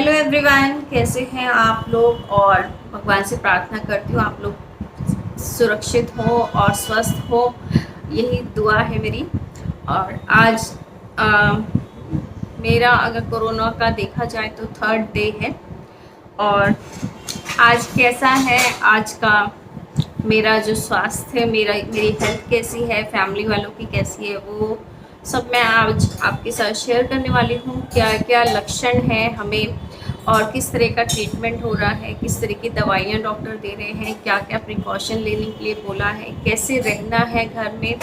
Hello everyone, कैसे हैं आप लोग। और भगवान से प्रार्थना करती हूँ आप लोग सुरक्षित हो और स्वस्थ हो, यही दुआ है मेरी। और आज अ, मेरा अगर कोरोना का देखा जाए तो थर्ड डे है। और आज कैसा है आज का मेरा जो स्वास्थ्य है, मेरी हेल्थ कैसी है, फैमिली वालों की कैसी है, वो सब मैं आज आपके साथ शेयर करने वाली हूँ। क्या क्या लक्षण हैं हमें और किस तरह का ट्रीटमेंट हो रहा है, किस तरह की दवाइयाँ डॉक्टर दे रहे हैं, क्या क्या प्रिकॉशन लेने के लिए बोला है, कैसे रहना है घर में,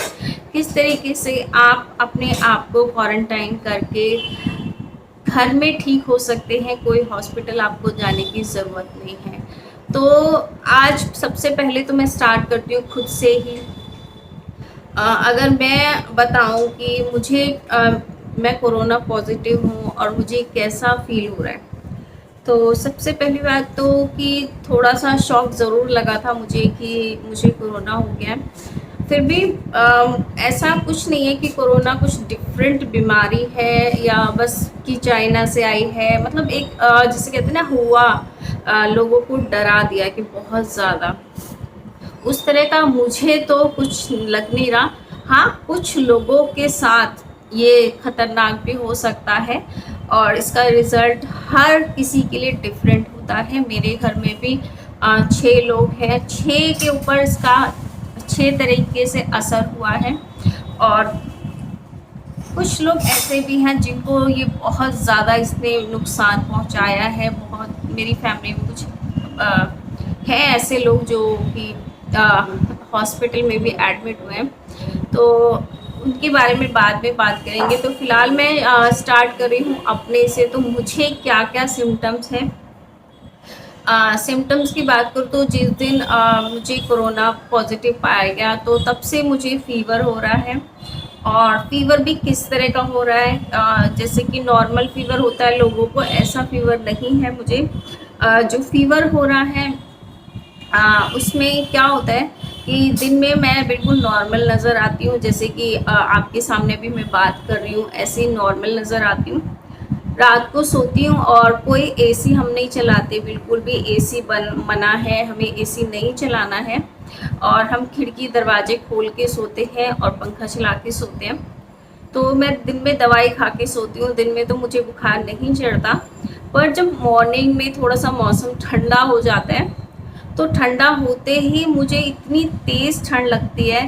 किस तरीके से आप अपने आप को क्वारंटाइन करके घर में ठीक हो सकते हैं। कोई हॉस्पिटल आपको जाने की ज़रूरत नहीं है। तो आज सबसे पहले तो मैं स्टार्ट करती हूँ खुद से ही। अगर मैं बताऊं कि मैं कोरोना पॉजिटिव हूँ और मुझे कैसा फील हो रहा है, तो सबसे पहली बात तो कि थोड़ा सा शॉक ज़रूर लगा था मुझे कि मुझे कोरोना हो गया है। फिर भी ऐसा कुछ नहीं है कि कोरोना कुछ डिफरेंट बीमारी है या बस कि चाइना से आई है। मतलब एक जैसे कहते हैं ना, हुआ लोगों को डरा दिया कि बहुत ज़्यादा, उस तरह का मुझे तो कुछ लग नहीं रहा। हाँ, कुछ लोगों के साथ ये खतरनाक भी हो सकता है और इसका रिजल्ट हर किसी के लिए डिफरेंट होता है। मेरे घर में भी 6 लोग हैं, 6 के ऊपर इसका 6 तरीके से असर हुआ है। और कुछ लोग ऐसे भी हैं जिनको ये बहुत ज़्यादा इसने नुकसान पहुंचाया है। बहुत मेरी फैमिली में कुछ हैं ऐसे लोग जो कि हॉस्पिटल में भी एडमिट हुए हैं, तो उनके बारे में बाद में बात करेंगे। तो फिलहाल मैं स्टार्ट कर रही हूँ अपने से। तो मुझे क्या क्या सिम्टम्स हैं। सिम्टम्स की बात करूँ तो जिस दिन मुझे कोरोना पॉजिटिव पाया गया तो तब से मुझे फ़ीवर हो रहा है। और फ़ीवर भी किस तरह का हो रहा है, जैसे कि नॉर्मल फ़ीवर होता है लोगों को, ऐसा फ़ीवर नहीं है मुझे। जो फ़ीवर हो रहा है उसमें क्या होता है कि दिन में मैं बिल्कुल नॉर्मल नज़र आती हूँ, जैसे कि आपके सामने भी मैं बात कर रही हूँ, ऐसे ही नॉर्मल नज़र आती हूँ। रात को सोती हूँ और कोई एसी हम नहीं चलाते, बिल्कुल भी एसी मना है, हमें एसी नहीं चलाना है। और हम खिड़की दरवाजे खोल के सोते हैं और पंखा चला के सोते हैं। तो मैं दिन में दवाई खा के सोती हूँ, दिन में तो मुझे बुखार नहीं चढ़ता। पर जब मॉर्निंग में थोड़ा सा मौसम ठंडा हो जाता है तो ठंडा होते ही मुझे इतनी तेज़ ठंड लगती है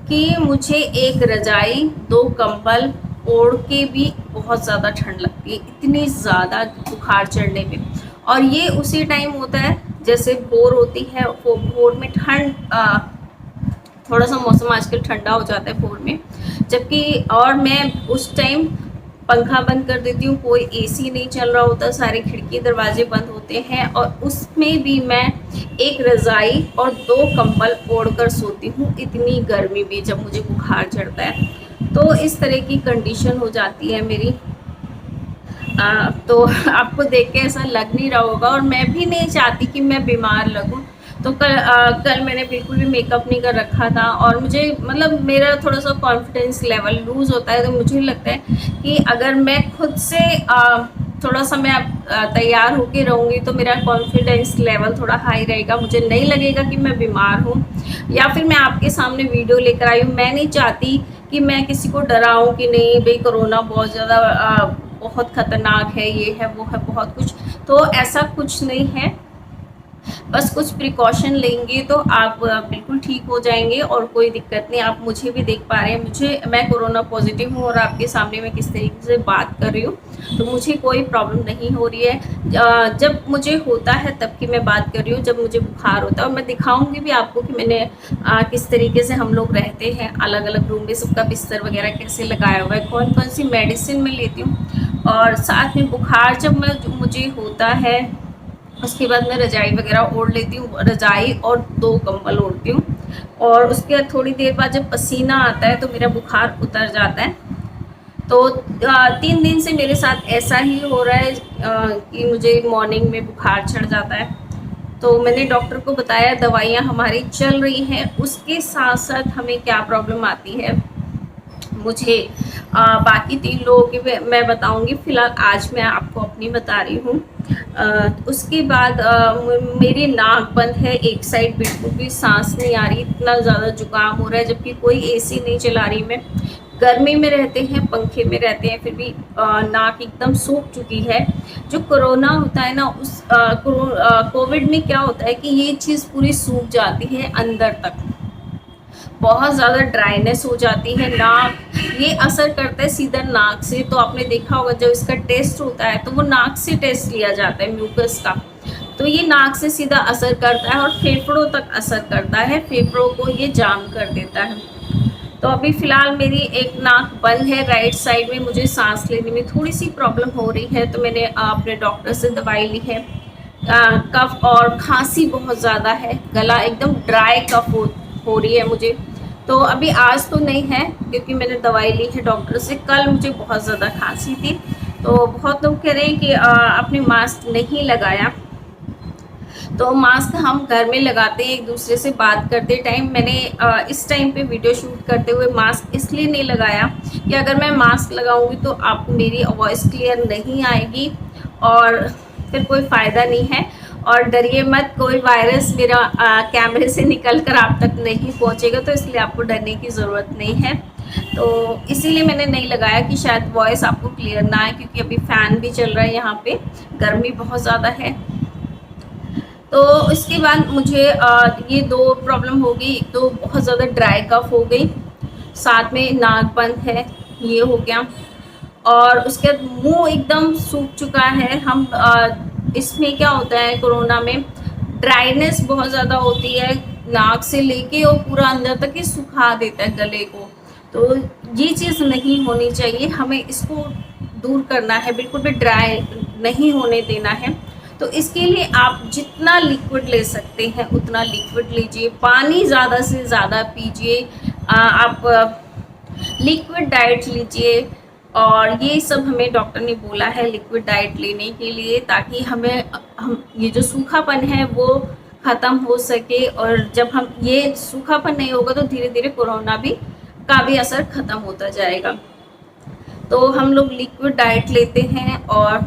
कि मुझे एक रजाई, 2 कंबल ओढ़ के भी बहुत ज़्यादा ठंड लगती है, इतनी ज़्यादा बुखार चढ़ने पे। और ये उसी टाइम होता है जैसे भोर होती है, वो भोर में ठंड, थोड़ा सा मौसम आजकल ठंडा हो जाता है भोर में, जबकि और मैं उस टाइम पंखा बंद कर देती हूँ, कोई एसी नहीं चल रहा होता, सारे खिड़की दरवाजे बंद होते हैं और उसमें भी मैं एक रज़ाई और 2 कंबल ओढ़ कर सोती हूँ, इतनी गर्मी भी जब मुझे बुखार चढ़ता है। तो इस तरह की कंडीशन हो जाती है मेरी। तो आपको देख के ऐसा लग नहीं रहा होगा और मैं भी नहीं चाहती कि मैं बीमार लगूं। तो कल मैंने बिल्कुल भी मेकअप नहीं कर रखा था और मुझे मतलब मेरा थोड़ा सा कॉन्फिडेंस लेवल लूज़ होता है। तो मुझे लगता है कि अगर मैं खुद से थोड़ा सा मैं तैयार होके रहूँगी तो मेरा कॉन्फिडेंस लेवल थोड़ा हाई रहेगा, मुझे नहीं लगेगा कि मैं बीमार हूँ या फिर मैं आपके सामने वीडियो लेकर आई हूँ। मैं नहीं चाहती कि मैं किसी को डराऊँ कि नहीं भाई कोरोना बहुत ज़्यादा बहुत ख़तरनाक है, ये है वो है बहुत कुछ। तो ऐसा कुछ नहीं है, बस कुछ प्रिकॉशन लेंगे तो आप बिल्कुल ठीक हो जाएंगे और कोई दिक्कत नहीं। आप मुझे भी देख पा रहे हैं, मैं कोरोना पॉजिटिव हूँ और आपके सामने मैं किस तरीके से बात कर रही हूँ, तो मुझे कोई प्रॉब्लम नहीं हो रही है। जब मुझे होता है तब की मैं बात कर रही हूँ, जब मुझे बुखार होता है। और मैं दिखाऊंगी भी आपको कि मैंने किस तरीके से हम लोग रहते हैं अलग अलग रूम में, सबका बिस्तर वगैरह कैसे लगाया हुआ है, कौन कौन सी मेडिसिन मैं लेती हूँ। और साथ में बुखार जब मुझे होता है उसके बाद मैं रजाई वगैरह ओढ़ लेती हूँ, रजाई और 2 कंबल ओढ़ती हूँ। और उसके बाद थोड़ी देर बाद जब पसीना आता है तो मेरा बुखार उतर जाता है। तो 3 दिन से मेरे साथ ऐसा ही हो रहा है कि मुझे मॉर्निंग में बुखार चढ़ जाता है। तो मैंने डॉक्टर को बताया, दवाइयाँ हमारी चल रही हैं, उसके साथ साथ हमें क्या प्रॉब्लम आती है, मुझे बाकी 3 लोगों की मैं बताऊंगी। फ़िलहाल आज मैं आपको अपनी बता रही हूँ। उसके बाद मेरी नाक बंद है, एक साइड बिल्कुल भी सांस नहीं आ रही, इतना ज़्यादा जुकाम हो रहा है, जबकि कोई एसी नहीं चला रही मैं। गर्मी में रहते हैं, पंखे में रहते हैं, फिर भी नाक एकदम सूख चुकी है। जो कोरोना होता है ना, उस कोविड में क्या होता है कि ये चीज़ पूरी सूख जाती है अंदर तक, बहुत ज़्यादा ड्राइनेस हो जाती है नाक। ये असर करता है सीधा नाक से। तो आपने देखा होगा जब इसका टेस्ट होता है तो वो नाक से टेस्ट लिया जाता है म्यूकस का, तो ये नाक से सीधा असर करता है और फेफड़ों तक असर करता है, फेफड़ों को ये जाम कर देता है। तो अभी फ़िलहाल मेरी एक नाक बंद है, राइट साइड में मुझे सांस लेने में थोड़ी सी प्रॉब्लम हो रही है, तो मैंने अपने डॉक्टर से दवाई ली है। कफ और खांसी बहुत ज़्यादा है, गला एकदम ड्राई कफ हो रही है मुझे। तो अभी आज तो नहीं है क्योंकि मैंने दवाई ली है डॉक्टर से। कल मुझे बहुत ज़्यादा खांसी थी। तो बहुत लोग कह रहे हैं कि आपने मास्क नहीं लगाया। तो मास्क हम घर में लगाते हैं एक दूसरे से बात करते टाइम। मैंने इस टाइम पे वीडियो शूट करते हुए मास्क इसलिए नहीं लगाया कि अगर मैं मास्क लगाऊंगी तो आपको मेरी वॉइस क्लियर नहीं आएगी और फिर कोई फ़ायदा नहीं है। और डरिए मत, कोई वायरस मेरा कैमरे से निकल कर आप तक नहीं पहुंचेगा, तो इसलिए आपको डरने की ज़रूरत नहीं है। तो इसीलिए मैंने नहीं लगाया कि शायद वॉइस आपको क्लियर ना आए, क्योंकि अभी फ़ैन भी चल रहा है यहाँ पे, गर्मी बहुत ज़्यादा है। तो इसके बाद मुझे ये 2 प्रॉब्लम हो गई। एक तो बहुत ज़्यादा ड्राई कफ हो गई, साथ में नाक बंद है, ये हो गया। और उसके बाद मुंह एकदम सूख चुका है। हम इसमें क्या होता है कोरोना में, ड्राइनेस बहुत ज़्यादा होती है नाक से लेके और पूरा अंदर तक ही सुखा देता है गले को। तो ये चीज़ नहीं होनी चाहिए, हमें इसको दूर करना है, बिल्कुल भी ड्राई नहीं होने देना है। तो इसके लिए आप जितना लिक्विड ले सकते हैं उतना लिक्विड लीजिए, पानी ज़्यादा से ज़्यादा पीजिए, आप लिक्विड डाइट लीजिए। और ये सब हमें डॉक्टर ने बोला है लिक्विड डाइट लेने के लिए, ताकि हम ये जो सूखापन है वो ख़त्म हो सके। और जब हम ये सूखापन नहीं होगा तो धीरे धीरे कोरोना का भी असर ख़त्म होता जाएगा। तो हम लोग लिक्विड डाइट लेते हैं और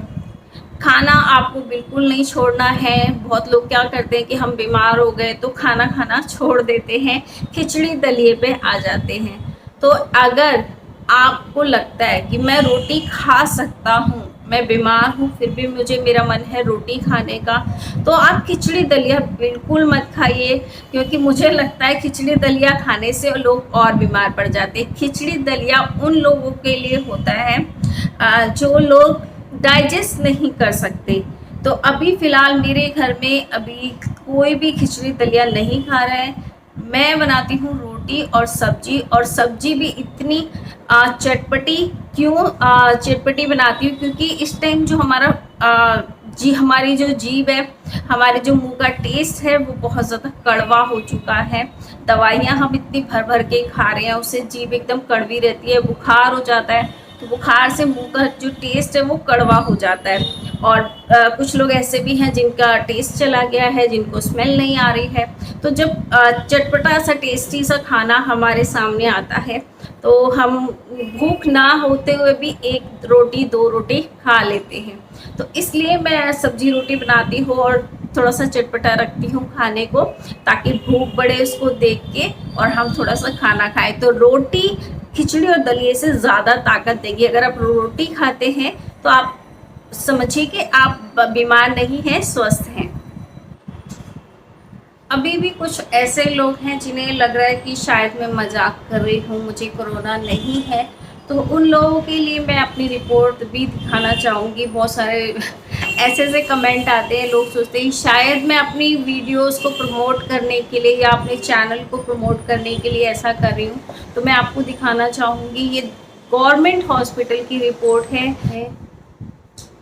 खाना आपको बिल्कुल नहीं छोड़ना है। बहुत लोग क्या करते हैं कि हम बीमार हो गए तो खाना खाना छोड़ देते हैं, खिचड़ी दलिए पे आ जाते हैं। तो अगर आपको लगता है कि मैं रोटी खा सकता हूँ, मैं बीमार हूँ फिर भी मेरा मन है रोटी खाने का, तो आप खिचड़ी दलिया बिल्कुल मत खाइए, क्योंकि मुझे लगता है खिचड़ी दलिया खाने से लोग और बीमार पड़ जाते हैं। खिचड़ी दलिया उन लोगों के लिए होता है जो लोग डाइजेस्ट नहीं कर सकते। तो अभी फ़िलहाल मेरे घर में अभी कोई भी खिचड़ी दलिया नहीं खा रहा है। मैं बनाती हूँ रोटी और सब्जी, और सब्जी भी इतनी चटपटी। क्यों चटपटी बनाती हूँ? क्योंकि इस टाइम जो हमारी जो जीभ है, हमारे जो मुंह का टेस्ट है वो बहुत ज़्यादा कड़वा हो चुका है। दवाइयाँ हम इतनी भर भर के खा रहे हैं, उससे जीभ एकदम कड़वी रहती है, बुखार हो जाता है, तो बुखार से मुंह का जो टेस्ट है वो कड़वा हो जाता है। और कुछ लोग ऐसे भी हैं जिनका टेस्ट चला गया है, जिनको स्मेल नहीं आ रही है। तो जब चटपटा सा टेस्टी सा खाना हमारे सामने आता है तो हम भूख ना होते हुए भी 1 रोटी 2 रोटी खा लेते हैं। तो इसलिए मैं सब्जी रोटी बनाती हूँ और थोड़ा सा चटपटा रखती हूँ खाने को, ताकि भूख बढ़े उसको देख के और हम थोड़ा सा खाना खाएं। तो रोटी खिचड़ी और दलिए से ज़्यादा ताकत देगी। अगर आप रोटी खाते हैं तो आप समझिए कि आप बीमार नहीं हैं, स्वस्थ हैं। अभी भी कुछ ऐसे लोग हैं जिन्हें लग रहा है कि शायद मैं मजाक कर रही हूँ, मुझे कोरोना नहीं है। तो उन लोगों के लिए मैं अपनी रिपोर्ट भी दिखाना चाहूँगी। बहुत सारे ऐसे कमेंट आते हैं, लोग सोचते हैं शायद मैं अपनी वीडियोस को प्रमोट करने के लिए या अपने चैनल को प्रमोट करने के लिए ऐसा कर रही हूँ। तो मैं आपको दिखाना चाहूँगी, ये गवर्नमेंट हॉस्पिटल की रिपोर्ट है।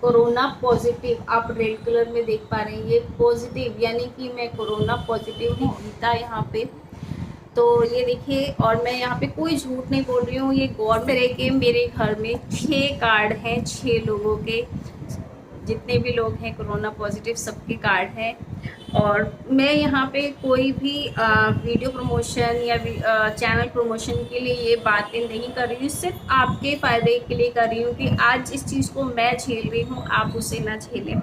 कोरोना पॉजिटिव, आप रेड कलर में देख पा रहे हैं, ये पॉजिटिव यानी कि मैं कोरोना पॉजिटिव ही जीता यहाँ पे। तो ये देखिए, और मैं यहाँ पे कोई झूठ नहीं बोल रही हूँ, ये गवर्नमेंट के मेरे घर में 6 कार्ड हैं, 6 लोगों के, जितने भी लोग हैं कोरोना पॉजिटिव सबके कार्ड हैं। और मैं यहाँ पे कोई भी वीडियो प्रमोशन या चैनल प्रमोशन के लिए ये बातें नहीं कर रही हूँ, सिर्फ आपके फ़ायदे के लिए कर रही हूँ कि आज इस चीज़ को मैं झेल रही हूँ, आप उसे ना झेलें।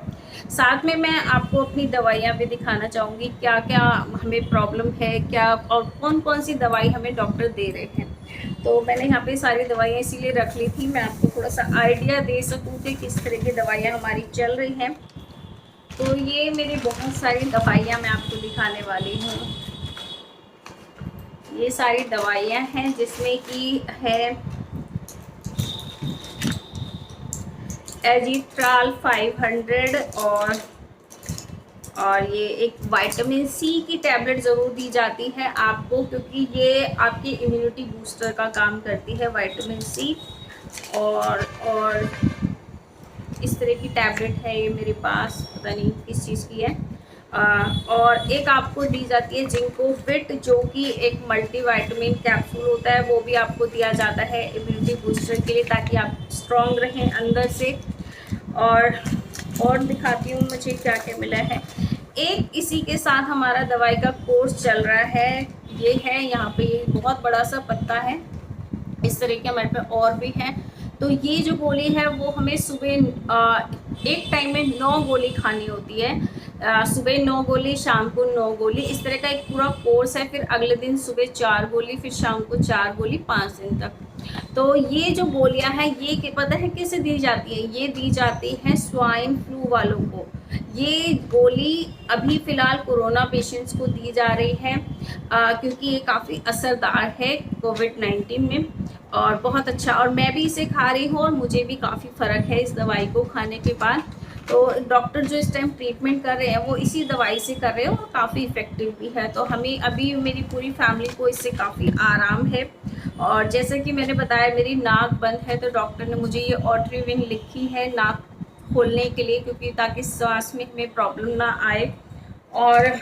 साथ में मैं आपको अपनी दवाइयाँ भी दिखाना चाहूँगी, क्या क्या हमें प्रॉब्लम है, क्या और कौन कौन सी दवाई हमें डॉक्टर दे रहे हैं। तो मैंने यहाँ पे सारी दवाइयाँ इसीलिए रख ली थी, मैं आपको थोड़ा सा आइडिया दे सकूँ कि किस तरह की दवाइयाँ हमारी चल रही हैं। तो ये मेरी बहुत सारी दवाइयाँ मैं आपको दिखाने वाली हूँ। ये सारी दवाइयाँ हैं जिसमें कि है एजिट्राल 500 और ये एक विटामिन सी की टैबलेट ज़रूर दी जाती है आपको, क्योंकि ये आपकी इम्यूनिटी बूस्टर का काम करती है विटामिन सी। और इस तरह की टैबलेट है ये मेरे पास, पता नहीं किस चीज़ की है। और एक आपको दी जाती है जिंको फिट, जो कि एक मल्टीविटामिन कैप्सूल होता है, वो भी आपको दिया जाता है इम्यूनिटी बूस्टर के लिए, ताकि आप स्ट्रॉन्ग रहें अंदर से। और दिखाती हूँ मुझे क्या क्या मिला है। एक इसी के साथ हमारा दवाई का कोर्स चल रहा है, ये है यहाँ पे, ये बहुत बड़ा सा पत्ता है, इस तरह के हमारे पास और भी हैं। तो ये जो गोली है वो हमें सुबह एक टाइम में 9 गोली खानी होती है। सुबह 9 गोली, शाम को 9 गोली, इस तरह का एक पूरा कोर्स है। फिर अगले दिन सुबह 4 गोली, फिर शाम को 4 गोली, 5 दिन तक। तो ये जो गोलियां हैं ये पता है किसे दी जाती है? ये दी जाती है स्वाइन फ्लू वालों को। ये गोली अभी फ़िलहाल कोरोना पेशेंट्स को दी जा रही है, क्योंकि ये काफ़ी असरदार है कोविड-19 में, और बहुत अच्छा। और मैं भी इसे खा रही हूँ और मुझे भी काफ़ी फ़र्क है इस दवाई को खाने के बाद। तो डॉक्टर जो इस टाइम ट्रीटमेंट कर रहे हैं वो इसी दवाई से कर रहे हैं और काफ़ी इफ़ेक्टिव भी है। तो हमें अभी मेरी पूरी फैमिली को इससे काफ़ी आराम है। और जैसे कि मैंने बताया मेरी नाक बंद है, तो डॉक्टर ने मुझे ये ऑट्रीविन लिखी है नाक खोलने के लिए, क्योंकि ताकि सांस में हमें प्रॉब्लम ना आए। और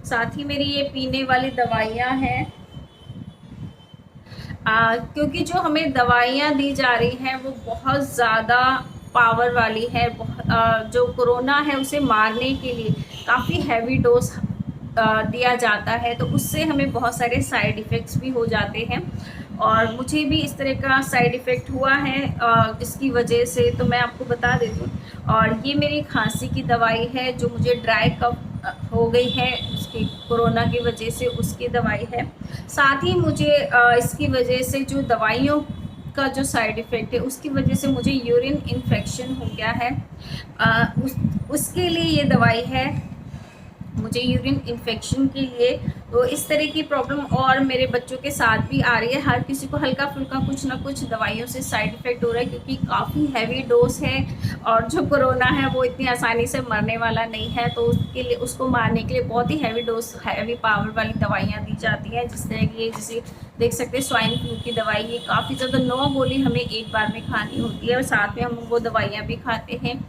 साथ ही मेरी ये पीने वाली दवाइयाँ हैं, क्योंकि जो हमें दवाइयाँ दी जा रही हैं वो बहुत ज़्यादा पावर वाली है। जो कोरोना है उसे मारने के लिए काफ़ी हैवी डोज दिया जाता है, तो उससे हमें बहुत सारे साइड इफ़ेक्ट्स भी हो जाते हैं। और मुझे भी इस तरह का साइड इफ़ेक्ट हुआ है जिसकी वजह से, तो मैं आपको बता देती हूँ। और ये मेरी खांसी की दवाई है, जो मुझे ड्राई कफ हो गई है उसकी कोरोना की वजह से, उसकी दवाई है। साथ ही मुझे इसकी वजह से जो दवाइयों का जो साइड इफ़ेक्ट है उसकी वजह से मुझे यूरिन इन्फेक्शन हो गया है। उसके लिए ये दवाई है मुझे यूरिन इन्फेक्शन के लिए। तो इस तरह की प्रॉब्लम और मेरे बच्चों के साथ भी आ रही है। हर किसी को हल्का फुल्का कुछ ना कुछ दवाइयों से साइड इफ़ेक्ट हो रहा है, क्योंकि काफ़ी हैवी डोज है। और जो कोरोना है वो इतनी आसानी से मरने वाला नहीं है, तो उसके लिए, उसको मारने के लिए बहुत ही हैवी डोज, हैवी पावर वाली दवाइयाँ दी जाती हैं। जिस तरह की, जैसे देख सकते हैं स्वाइन फ्लू की दवाई, ये काफ़ी ज़्यादा 9 गोली हमें एक बार में खानी होती है, और साथ में हम वो दवाइयाँ भी खाते हैं।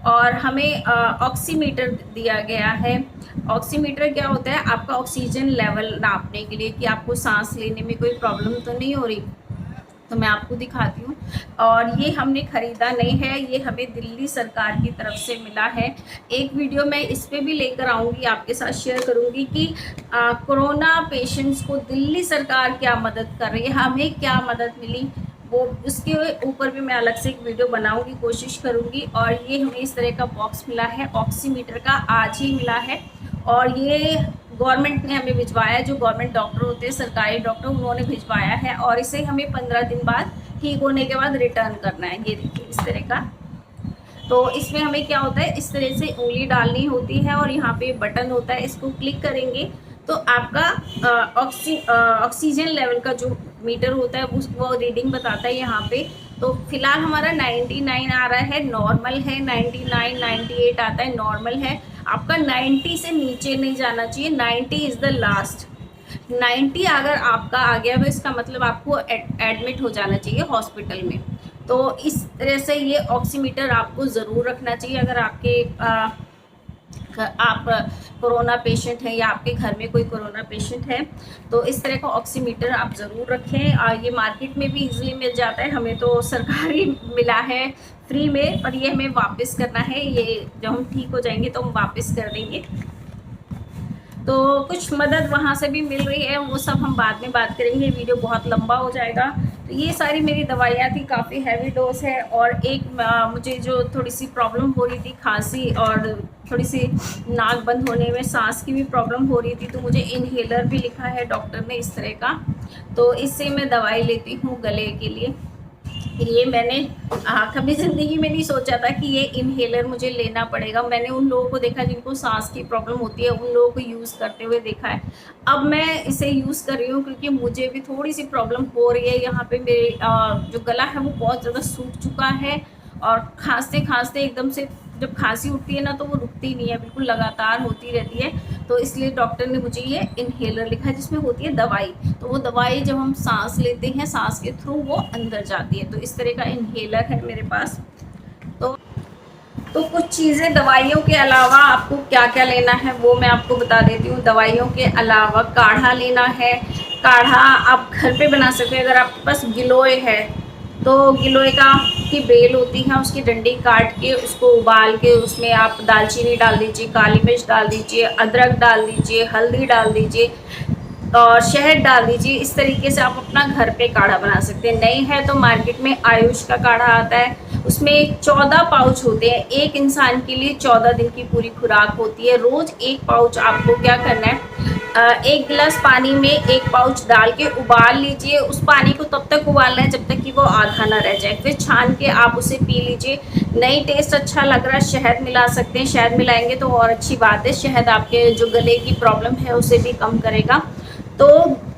और हमें ऑक्सीमीटर दिया गया है। ऑक्सीमीटर क्या होता है? आपका ऑक्सीजन लेवल नापने के लिए, कि आपको सांस लेने में कोई प्रॉब्लम तो नहीं हो रही। तो मैं आपको दिखाती हूँ। और ये हमने ख़रीदा नहीं है, ये हमें दिल्ली सरकार की तरफ से मिला है। एक वीडियो मैं इस पे भी लेकर आऊँगी, आपके साथ शेयर करूँगी कि कोरोना पेशेंट्स को दिल्ली सरकार क्या मदद कर रही है, हमें क्या मदद मिली, वो उसके ऊपर भी मैं अलग से एक वीडियो बनाऊंगी, कोशिश करूंगी। और ये हमें इस तरह का बॉक्स मिला है ऑक्सीमीटर का, आज ही मिला है। और ये गवर्नमेंट ने हमें भिजवाया, जो गवर्नमेंट डॉक्टर होते हैं, सरकारी डॉक्टर, उन्होंने भिजवाया है। और इसे हमें 15 दिन बाद, ठीक होने के बाद रिटर्न करना है। ये देखिए इस तरह का। तो इसमें हमें क्या होता है, इस तरह से उंगली डालनी होती है और यहाँ पे बटन होता है, इसको क्लिक करेंगे तो आपका ऑक्सीजन लेवल का जो मीटर होता है वो रीडिंग बताता है यहाँ पे। तो फिलहाल हमारा 99 आ रहा है, नॉर्मल है। 99, 98 आता है, नॉर्मल है। आपका 90 से नीचे नहीं जाना चाहिए, 90 इज़ द लास्ट। 90 अगर आपका आ गया तो इसका मतलब आपको एडमिट हो जाना चाहिए हॉस्पिटल में। तो इस तरह से ये ऑक्सीमीटर आपको ज़रूर रखना चाहिए। अगर आपके आप कोरोना पेशेंट हैं या आपके घर में कोई कोरोना पेशेंट है, तो इस तरह का ऑक्सीमीटर आप ज़रूर रखें। ये मार्केट में भी इजीली मिल जाता है, हमें तो सरकारी मिला है फ्री में, और ये हमें वापस करना है। ये जब हम ठीक हो जाएंगे तो हम वापस कर देंगे। तो कुछ मदद वहाँ से भी मिल रही है, वो सब हम बाद में बात करेंगे, वीडियो बहुत लंबा हो जाएगा। तो ये सारी मेरी दवाइयाँ थी, काफ़ी हैवी डोज है। और एक मुझे जो थोड़ी सी प्रॉब्लम हो रही थी, खांसी और थोड़ी सी नाक बंद होने में, सांस की भी प्रॉब्लम हो रही थी, तो मुझे इनहेलर भी लिखा है डॉक्टर ने इस तरह का। तो इससे मैं दवाई लेती हूँ गले के लिए। ये मैंने कभी ज़िंदगी में नहीं सोचा था कि ये इनहेलर मुझे लेना पड़ेगा। मैंने उन लोगों को देखा जिनको सांस की प्रॉब्लम होती है, उन लोगों को यूज़ करते हुए देखा है। अब मैं इसे यूज़ कर रही हूँ क्योंकि मुझे भी थोड़ी सी प्रॉब्लम हो रही है। यहाँ पे मेरे जो गला है वो बहुत ज़्यादा सूख चुका है, और खांसते खांसते एकदम से जब खांसी उठती है ना, तो वो रुकती नहीं है, बिल्कुल लगातार होती रहती है। तो इसलिए डॉक्टर ने मुझे ये इनहेलर लिखा है, जिसमें होती है दवाई। तो वो दवाई जब हम सांस लेते हैं, सांस के थ्रू वो अंदर जाती है। तो इस तरह का इनहेलर है मेरे पास। तो कुछ चीज़ें दवाइयों के अलावा आपको क्या क्या लेना है वो मैं आपको बता देती हूँ। दवाइयों के अलावा काढ़ा लेना है। काढ़ा आप घर पे बना सकते हैं। अगर आपके पास गिलोय है तो गिलोय की बेल होती है, उसकी डंडी काट के उसको उबाल के उसमें आप दालचीनी डाल दीजिए, काली मिर्च डाल दीजिए, अदरक डाल दीजिए, हल्दी डाल दीजिए और शहद डाल दीजिए। इस तरीके से आप अपना घर पे काढ़ा बना सकते हैं। नहीं है तो मार्केट में आयुष का काढ़ा आता है, उसमें 14 पाउच होते हैं। एक इंसान के लिए 14 दिन की पूरी खुराक होती है। रोज़ एक पाउच आपको क्या करना है, एक गिलास पानी में एक पाउच डाल के उबाल लीजिए। उस पानी को तब तक उबालना है जब तक कि वो आधा ना रह जाए, फिर छान के आप उसे पी लीजिए। नहीं टेस्ट अच्छा लग रहा है, शहद मिला सकते हैं, शहद मिलाएंगे तो और अच्छी बात है। शहद आपके जो गले की प्रॉब्लम है उसे भी कम करेगा। तो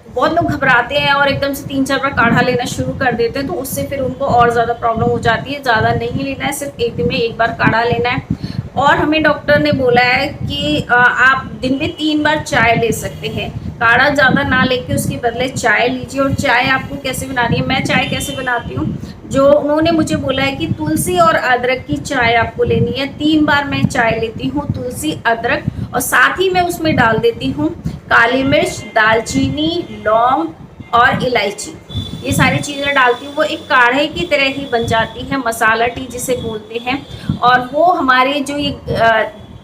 बहुत लोग घबराते हैं और एकदम से 3-4 बार काढ़ा लेना शुरू कर देते हैं, तो उससे फिर उनको और ज़्यादा प्रॉब्लम हो जाती है। ज़्यादा नहीं लेना है, सिर्फ एक दिन में एक बार काढ़ा लेना है। और हमें डॉक्टर ने बोला है कि आप दिन में 3 बार चाय ले सकते हैं। काढ़ा ज़्यादा ना लेके उसके बदले चाय लीजिए। और चाय आपको कैसे बनानी है, मैं चाय कैसे बनाती हूँ, जो उन्होंने मुझे बोला है कि तुलसी और अदरक की चाय आपको लेनी है। 3 बार मैं चाय लेती हूँ, तुलसी, अदरक, और साथ ही मैं उसमें डाल देती हूँ काली मिर्च, दालचीनी, लौंग और इलायची। ये सारी चीज़ें डालती हूँ, वो एक काढ़े की तरह ही बन जाती है, मसाला टी जिसे बोलते हैं। और वो हमारे जो ये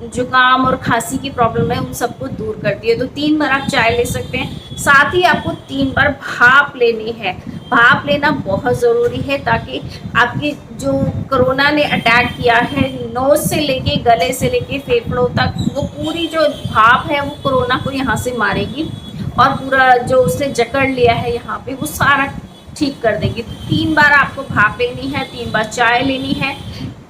जुकाम और खांसी की प्रॉब्लम है उन सबको दूर करती है। तो 3 बार आप चाय ले सकते हैं। साथ ही आपको 3 बार भाप लेनी है। भाप लेना बहुत ज़रूरी है, ताकि आपकी जो कोरोना ने अटैक किया है, नोज़ से लेके गले से लेके फेफड़ों तक, वो पूरी जो भाप है वो कोरोना को यहाँ से मारेगी, और पूरा जो उसने जकड़ लिया है यहाँ पे वो सारा ठीक कर देगी। तो 3 बार आपको भाप लेनी है, 3 बार चाय लेनी है,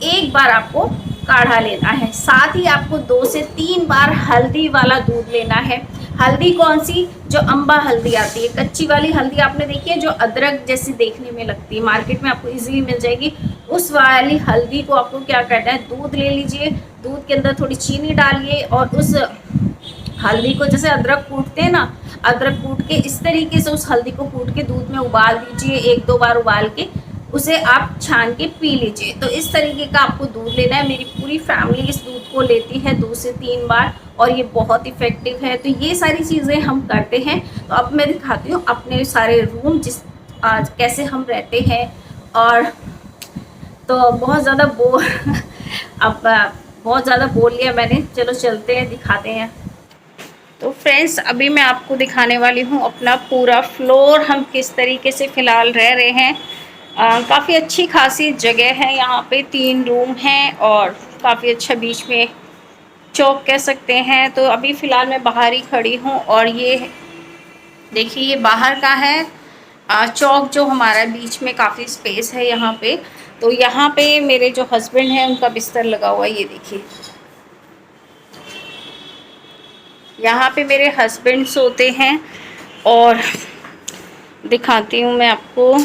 1 बार आपको काढ़ा लेना है। साथ ही आपको 2 से 3 बार हल्दी वाला दूध लेना है। हल्दी कौन सी, जो अम्बा हल्दी आती है, कच्ची वाली हल्दी आपने देखी है, जो अदरक जैसी देखने में लगती है, मार्केट में आपको इजीली मिल जाएगी। उस वाली हल्दी को आपको क्या करना है, दूध ले लीजिए, दूध के अंदर थोड़ी चीनी डालिए, और उस हल्दी को, जैसे अदरक कूटते हैं ना, अदरक कूट के इस तरीके से उस हल्दी को कूट के दूध में उबाल दीजिए। 1-2 बार उबाल के उसे आप छान के पी लीजिए। तो इस तरीके का आपको दूध लेना है। मेरी पूरी फैमिली इस दूध को लेती है 2 से 3 बार, और ये बहुत इफ़ेक्टिव है। तो ये सारी चीज़ें हम करते हैं। तो अब मैं दिखाती हूँ अपने सारे रूम आज कैसे हम रहते हैं। और तो बहुत ज़्यादा अब बहुत ज़्यादा बोल लिया मैंने, चलो चलते हैं, दिखाते हैं। तो फ्रेंड्स, अभी मैं आपको दिखाने वाली हूँ अपना पूरा फ्लोर, हम किस तरीके से फ़िलहाल रह रहे हैं। काफ़ी अच्छी खासी जगह है यहाँ पे, 3 रूम हैं और काफ़ी अच्छा बीच में चौक कह सकते हैं। तो अभी फ़िलहाल मैं बाहर ही खड़ी हूँ, और ये देखिए ये बाहर का है चौक, जो हमारा बीच में काफ़ी स्पेस है यहाँ पे। तो यहाँ पे मेरे जो हस्बैंड हैं उनका बिस्तर लगा हुआ है, ये देखिए यहाँ पे मेरे हस्बैंड सोते हैं। और दिखाती हूँ मैं आपको,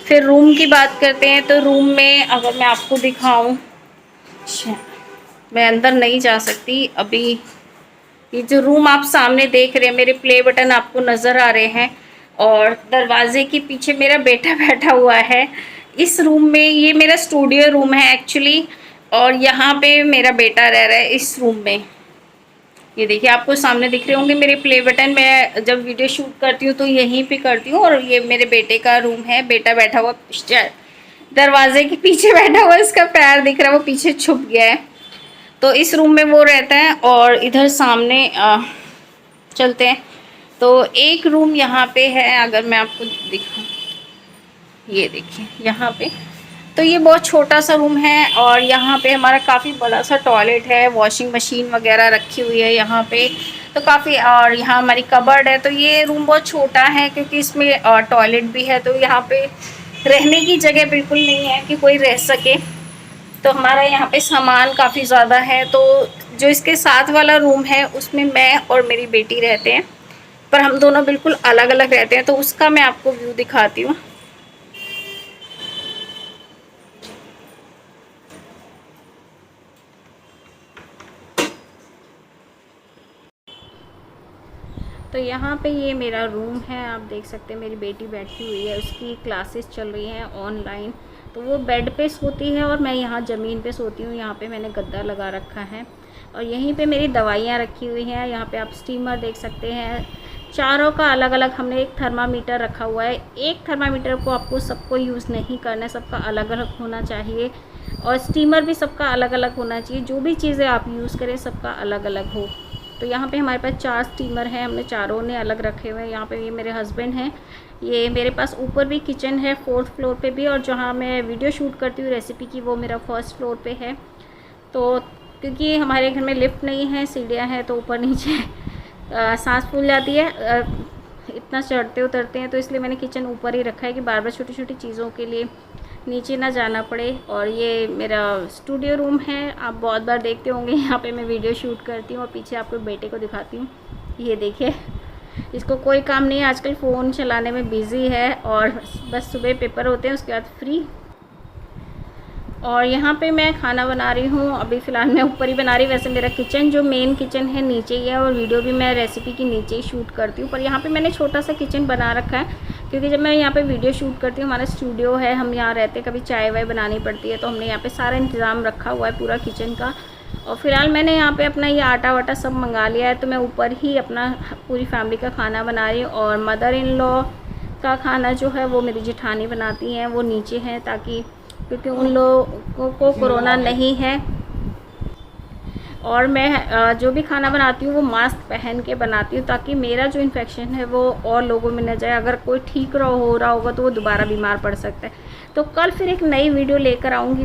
फिर रूम की बात करते हैं। तो रूम में अगर मैं आपको दिखाऊं, मैं अंदर नहीं जा सकती अभी। ये जो रूम आप सामने देख रहे हैं, मेरे प्ले बटन आपको नज़र आ रहे हैं, और दरवाजे के पीछे मेरा बेटा बैठा हुआ है। इस रूम में, ये मेरा स्टूडियो रूम है एक्चुअली, और यहाँ पे मेरा बेटा रह रहा है इस रूम में। ये देखिए, आपको सामने दिख रहे होंगे मेरे प्ले बटन। मैं जब वीडियो शूट करती हूँ तो यहीं पे करती हूँ। और ये मेरे बेटे का रूम है। बेटा बैठा हुआ दरवाजे के पीछे बैठा हुआ, इसका पैर दिख रहा है, वो पीछे छुप गया है। तो इस रूम में वो रहता है। और इधर सामने चलते हैं। तो एक रूम यहाँ पे है, अगर मैं आपको दिखाऊं, ये देखिए यहाँ पे। तो ये बहुत छोटा सा रूम है और यहाँ पे हमारा काफ़ी बड़ा सा टॉयलेट है, वॉशिंग मशीन वगैरह रखी हुई है यहाँ पे। तो काफ़ी, और यहाँ हमारी कबर्ड है। तो ये रूम बहुत छोटा है क्योंकि इसमें टॉयलेट भी है। तो यहाँ पे रहने की जगह बिल्कुल नहीं है कि कोई रह सके। तो हमारा यहाँ पे सामान काफ़ी ज़्यादा है। तो जो इसके साथ वाला रूम है उसमें मैं और मेरी बेटी रहते हैं, पर हम दोनों बिल्कुल अलग अलग रहते हैं। तो उसका मैं आपको व्यू दिखाती हूँ। तो यहाँ पे ये मेरा रूम है, आप देख सकते हैं। मेरी बेटी बैठी हुई है, उसकी क्लासेस चल रही हैं ऑनलाइन। तो वो बेड पे सोती है और मैं यहाँ ज़मीन पे सोती हूँ। यहाँ पे मैंने गद्दा लगा रखा है और यहीं पे मेरी दवाइयाँ रखी हुई हैं। यहाँ पे आप स्टीमर देख सकते हैं। चारों का अलग अलग हमने एक थर्मामीटर रखा हुआ है। एक थर्मामीटर को आपको सबको यूज़ नहीं करना है, सबका अलग अलग होना चाहिए। और स्टीमर भी सबका अलग अलग होना चाहिए। जो भी चीज़ें आप यूज़ करें सबका अलग अलग हो। तो यहाँ पे हमारे पास 4 स्टीमर हैं, हमने चारों ने अलग रखे हुए हैं। यहाँ पे ये मेरे हस्बैंड हैं। ये मेरे पास ऊपर भी किचन है, 4th फ्लोर पे भी, और जहाँ मैं वीडियो शूट करती हूँ रेसिपी की, वो मेरा 1st फ्लोर पे है। तो क्योंकि हमारे घर में लिफ्ट नहीं है, सीढ़ियाँ हैं, तो ऊपर नीचे सांस फूल जाती है इतना चढ़ते उतरते हैं। तो इसलिए मैंने किचन ऊपर ही रखा है कि बार बार छोटी छोटी चीज़ों के लिए नीचे ना जाना पड़े। और ये मेरा स्टूडियो रूम है, आप बहुत बार देखते होंगे। यहाँ पे मैं वीडियो शूट करती हूँ और पीछे आपको बेटे को दिखाती हूँ। ये देखिए, इसको कोई काम नहीं है आजकल, फ़ोन चलाने में बिज़ी है। और बस सुबह पेपर होते हैं, उसके बाद फ्री। और यहाँ पे मैं खाना बना रही हूँ। अभी फ़िलहाल मैं ऊपर ही बना रही हूँ। वैसे मेरा किचन जो मेन किचन है नीचे ही है और वीडियो भी मैं रेसिपी की नीचे ही शूट करती हूँ। पर यहाँ पे मैंने छोटा सा किचन बना रखा है क्योंकि जब मैं यहाँ पे वीडियो शूट करती हूँ, हमारा स्टूडियो है, हम यहाँ रहते हैं, कभी चाय वाय बनानी पड़ती है, तो हमने यहाँ पर सारा इंतज़ाम रखा हुआ है पूरा किचन का। और फ़िलहाल मैंने यहाँ पर अपना ये आटा वाटा सब मंगा लिया है। तो मैं ऊपर ही अपना पूरी फैमिली का खाना बना रही हूँ। और मदर इन लॉ का खाना जो है वो मेरी जेठानी बनाती हैं, वो नीचे हैं, ताकि क्योंकि उन लोगों को कोरोना नहीं है। और मैं जो भी खाना बनाती हूँ वो मास्क पहन के बनाती हूँ, ताकि मेरा जो इन्फेक्शन है वो और लोगों में न जाए। अगर कोई ठीक हो रहा होगा तो वो दोबारा बीमार पड़ सकता है। तो कल फिर एक नई वीडियो लेकर आऊँगी